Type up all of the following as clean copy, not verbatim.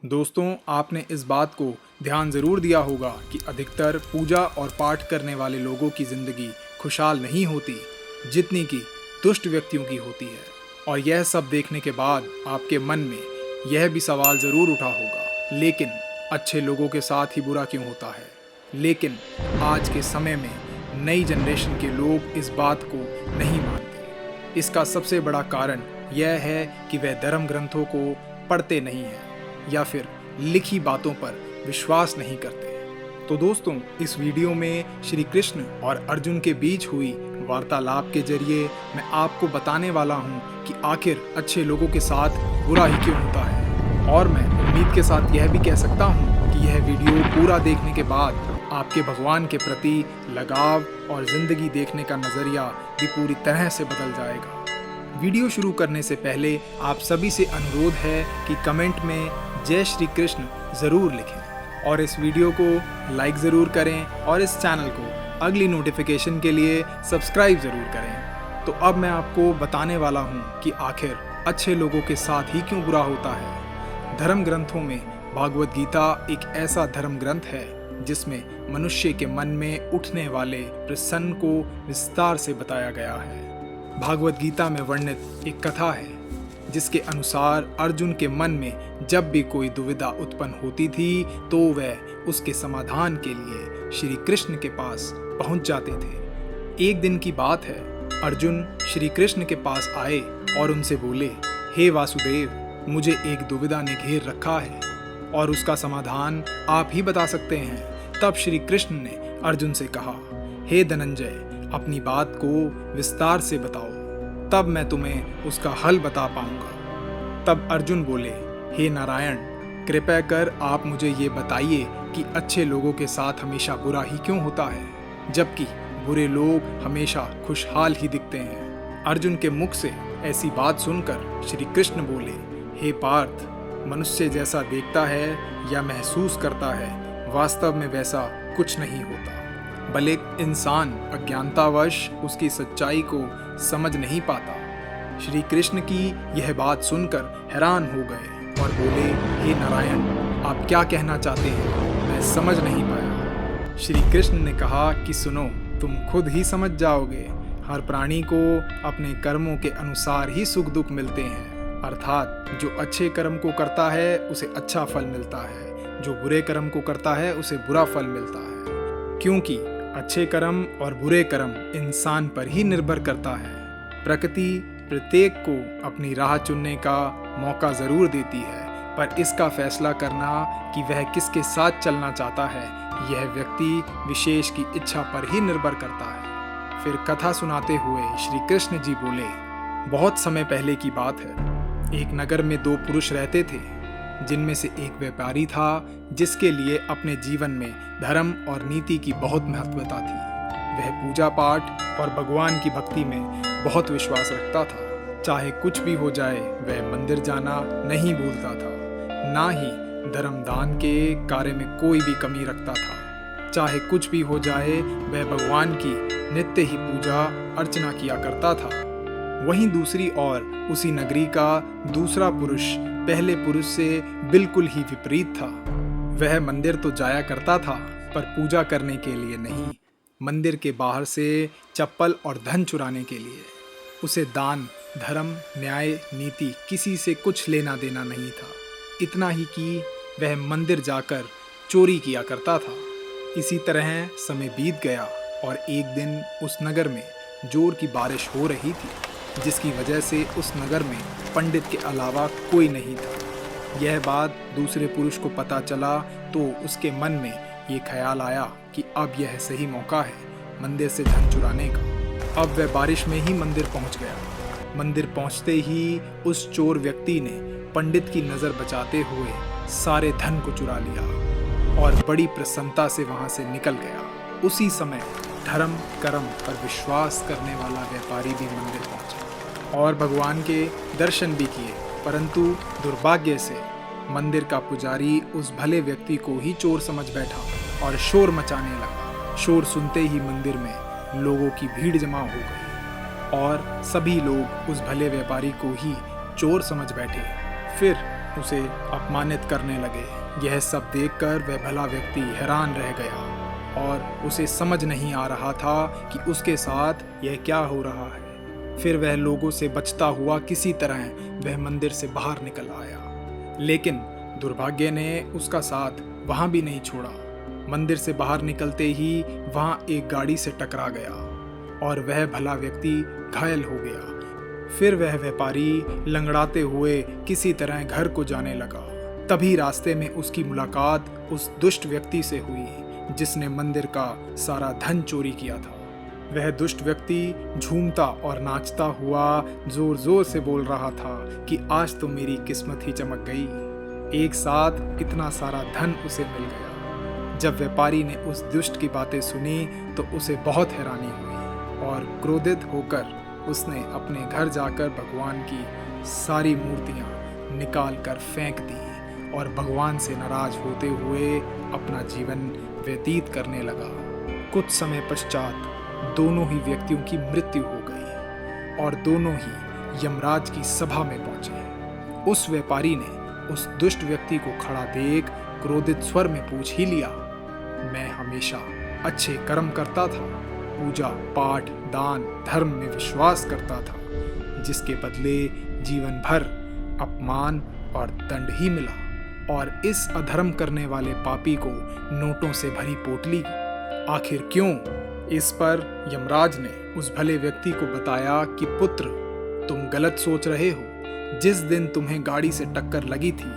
दोस्तों, आपने इस बात को ध्यान ज़रूर दिया होगा कि अधिकतर पूजा और पाठ करने वाले लोगों की ज़िंदगी खुशहाल नहीं होती जितनी कि दुष्ट व्यक्तियों की होती है। और यह सब देखने के बाद आपके मन में यह भी सवाल ज़रूर उठा होगा, लेकिन अच्छे लोगों के साथ ही बुरा क्यों होता है। लेकिन आज के समय में नई जनरेशन के लोग इस बात को नहीं मानते। इसका सबसे बड़ा कारण यह है कि वह धर्म ग्रंथों को पढ़ते नहीं हैं या फिर लिखी बातों पर विश्वास नहीं करते। तो दोस्तों, इस वीडियो में श्री कृष्ण और अर्जुन के बीच हुई वार्तालाप के जरिए मैं आपको बताने वाला हूं कि आखिर अच्छे लोगों के साथ बुरा ही क्यों होता है। और मैं उम्मीद के साथ यह भी कह सकता हूं कि यह वीडियो पूरा देखने के बाद आपके भगवान के प्रति लगाव और जिंदगी देखने का नजरिया भी पूरी तरह से बदल जाएगा। वीडियो शुरू करने से पहले आप सभी से अनुरोध है कि कमेंट में जय श्री कृष्ण ज़रूर लिखें और इस वीडियो को लाइक ज़रूर करें और इस चैनल को अगली नोटिफिकेशन के लिए सब्सक्राइब ज़रूर करें। तो अब मैं आपको बताने वाला हूँ कि आखिर अच्छे लोगों के साथ ही क्यों बुरा होता है। धर्म ग्रंथों में भागवत गीता एक ऐसा धर्म ग्रंथ है जिसमें मनुष्य के मन में उठने वाले प्रश्न को विस्तार से बताया गया है। भागवत गीता में वर्णित एक कथा है जिसके अनुसार अर्जुन के मन में जब भी कोई दुविधा उत्पन्न होती थी तो वह उसके समाधान के लिए श्री कृष्ण के पास पहुंच जाते थे। एक दिन की बात है, अर्जुन श्री कृष्ण के पास आए और उनसे बोले, हे वासुदेव, मुझे एक दुविधा ने घेर रखा है और उसका समाधान आप ही बता सकते हैं। तब श्री कृष्ण ने अर्जुन से कहा, हे धनंजय, अपनी बात को विस्तार से बताओ, तब मैं तुम्हें उसका हल बता पाऊंगा। तब अर्जुन बोले, हे नारायण, कृपया कर आप मुझे ये बताइए कि अच्छे लोगों के साथ हमेशा बुरा ही क्यों होता है, जबकि बुरे लोग हमेशा खुशहाल ही दिखते हैं। अर्जुन के मुख से ऐसी बात सुनकर श्री कृष्ण बोले, हे पार्थ, मनुष्य जैसा देखता है या महसूस करता है, वास्तव में वैसा कुछ नहीं होता। भले इंसान अज्ञानतावश उसकी सच्चाई को समझ नहीं पाता। श्री कृष्ण की यह बात सुनकर हैरान हो गए और बोले, हे नारायण, आप क्या कहना चाहते हैं, मैं समझ नहीं पाया। श्री कृष्ण ने कहा कि सुनो, तुम खुद ही समझ जाओगे। हर प्राणी को अपने कर्मों के अनुसार ही सुख दुख मिलते हैं, अर्थात जो अच्छे कर्म को करता है उसे अच्छा फल मिलता है, जो बुरे कर्म को करता है उसे बुरा फल मिलता है। क्योंकि अच्छे कर्म और बुरे कर्म इंसान पर ही निर्भर करता है। प्रकृति प्रत्येक को अपनी राह चुनने का मौका जरूर देती है, पर इसका फैसला करना कि वह किसके साथ चलना चाहता है, यह व्यक्ति विशेष की इच्छा पर ही निर्भर करता है। फिर कथा सुनाते हुए श्री कृष्ण जी बोले, बहुत समय पहले की बात है। एक नगर में दो पुरुष रहते थे, जिनमें से एक व्यापारी था जिसके लिए अपने जीवन में धर्म और नीति की बहुत महत्वता थी। वह पूजा पाठ और भगवान की भक्ति में बहुत विश्वास रखता था। चाहे कुछ भी हो जाए, वह मंदिर जाना नहीं भूलता था, ना ही धर्म दान के कार्य में कोई भी कमी रखता था। चाहे कुछ भी हो जाए, वह भगवान की नित्य ही पूजा अर्चना किया करता था। वहीं दूसरी ओर उसी नगरी का दूसरा पुरुष पहले पुरुष से बिल्कुल ही विपरीत था। वह मंदिर तो जाया करता था, पर पूजा करने के लिए नहीं, मंदिर के बाहर से चप्पल और धन चुराने के लिए। उसे दान, धर्म, न्याय, नीति किसी से कुछ लेना देना नहीं था। इतना ही कि वह मंदिर जाकर चोरी किया करता था। इसी तरह समय बीत गया और एक दिन उस नगर में जोर की बारिश हो रही थी, जिसकी वजह से उस नगर में पंडित के अलावा कोई नहीं था। यह बात दूसरे पुरुष को पता चला तो उसके मन में ये ख्याल आया कि अब यह सही मौका है मंदिर से धन चुराने का। अब वह बारिश में ही मंदिर पहुंच गया। मंदिर पहुंचते ही उस चोर व्यक्ति ने पंडित की नज़र बचाते हुए सारे धन को चुरा लिया और बड़ी प्रसन्नता से वहां से निकल गया। उसी समय धर्म कर्म पर विश्वास करने वाला व्यापारी भी मंदिर पहुंचा और भगवान के दर्शन भी किए, परंतु दुर्भाग्य से मंदिर का पुजारी उस भले व्यक्ति को ही चोर समझ बैठा और शोर मचाने लगा। शोर सुनते ही मंदिर में लोगों की भीड़ जमा हो गई और सभी लोग उस भले व्यापारी को ही चोर समझ बैठे। फिर उसे अपमानित करने लगे। यह सब देखकर वह भला व्यक्ति हैरान रह गया और उसे समझ नहीं आ रहा था कि उसके साथ यह क्या हो रहा है। फिर वह लोगों से बचता हुआ किसी तरह वह मंदिर से बाहर निकल आया, लेकिन दुर्भाग्य ने उसका साथ वहां भी नहीं छोड़ा। मंदिर से बाहर निकलते ही वहां एक गाड़ी से टकरा गया और वह भला व्यक्ति घायल हो गया। फिर वह व्यापारी लंगड़ाते हुए किसी तरह घर को जाने लगा। तभी रास्ते में उसकी मुलाकात उस दुष्ट व्यक्ति से हुई जिसने मंदिर का सारा धन चोरी किया था। वह दुष्ट व्यक्ति झूमता और नाचता हुआ जोर जोर से बोल रहा था कि आज तो मेरी किस्मत ही चमक गई, एक साथ इतना सारा धन उसे मिल गया। जब व्यापारी ने उस दुष्ट की बातें सुनी तो उसे बहुत हैरानी हुई और क्रोधित होकर उसने अपने घर जाकर भगवान की सारी मूर्तियां निकाल कर फेंक दी और भगवान से नाराज होते हुए अपना जीवन व्यतीत करने लगा। कुछ समय पश्चात दोनों ही व्यक्तियों की मृत्यु हो गई और दोनों ही यमराज की सभा में पहुंचे। उस व्यापारी ने उस दुष्ट व्यक्ति को खड़ा देख क्रोधित स्वर में पूछ ही लिया, मैं हमेशा अच्छे कर्म करता था, पूजा पाठ दान धर्म में विश्वास करता था, जिसके बदले जीवन भर अपमान और दंड ही मिला, और इस अधर्म करने वाले पापी को नोटों से भरी पोटली आखिर क्यों? इस पर यमराज ने उस भले व्यक्ति को बताया कि पुत्र, तुम गलत सोच रहे हो। जिस दिन तुम्हें गाड़ी से टक्कर लगी थी,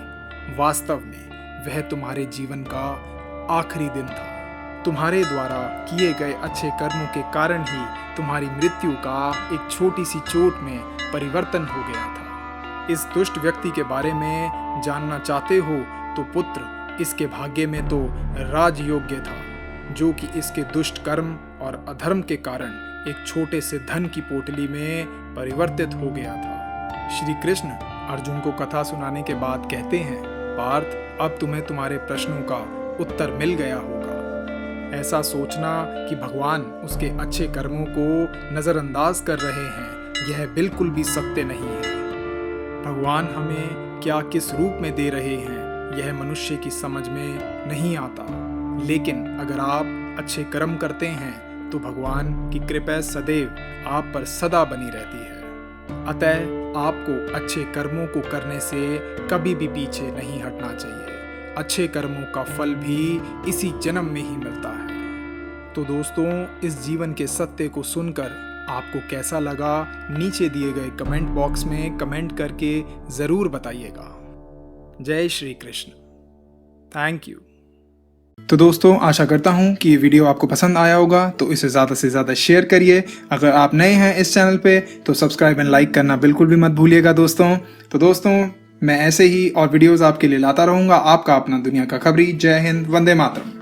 वास्तव में वह तुम्हारे जीवन का आखिरी दिन था। तुम्हारे द्वारा किए गए अच्छे कर्मों के कारण ही तुम्हारी मृत्यु का एक छोटी सी चोट में परिवर्तन हो गया था। इस दुष्ट व्यक्ति के बारे में जानना चाहते हो तो पुत्र, इसके भाग्य में तो राजयोग्य था, जो कि इसके दुष्ट कर्म और अधर्म के कारण एक छोटे से धन की पोटली में परिवर्तित हो गया था। श्री कृष्ण अर्जुन को कथा सुनाने के बाद कहते हैं, पार्थ, अब तुम्हें तुम्हारे प्रश्नों का उत्तर मिल गया होगा। ऐसा सोचना कि भगवान उसके अच्छे कर्मों को नजरअंदाज कर रहे हैं, यह बिल्कुल भी सत्य नहीं है। भगवान हमें क्या किस रूप में दे रहे हैं, यह मनुष्य की समझ में नहीं आता। लेकिन अगर आप अच्छे कर्म करते हैं तो भगवान की कृपा सदैव आप पर सदा बनी रहती है। अतः आपको अच्छे कर्मों को करने से कभी भी पीछे नहीं हटना चाहिए। अच्छे कर्मों का फल भी इसी जन्म में ही मिलता है। तो दोस्तों, इस जीवन के सत्य को सुनकर आपको कैसा लगा, नीचे दिए गए कमेंट बॉक्स में कमेंट करके जरूर बताइएगा। जय श्री कृष्ण। Thank you. तो दोस्तों, आशा करता हूँ कि ये वीडियो आपको पसंद आया होगा, तो इसे ज़्यादा से ज़्यादा शेयर करिए। अगर आप नए हैं इस चैनल पे तो सब्सक्राइब एंड लाइक करना बिल्कुल भी मत भूलिएगा दोस्तों। तो दोस्तों, मैं ऐसे ही और वीडियोस आपके लिए लाता रहूँगा। आपका अपना दुनिया का खबरी। जय हिंद, वंदे मातरम।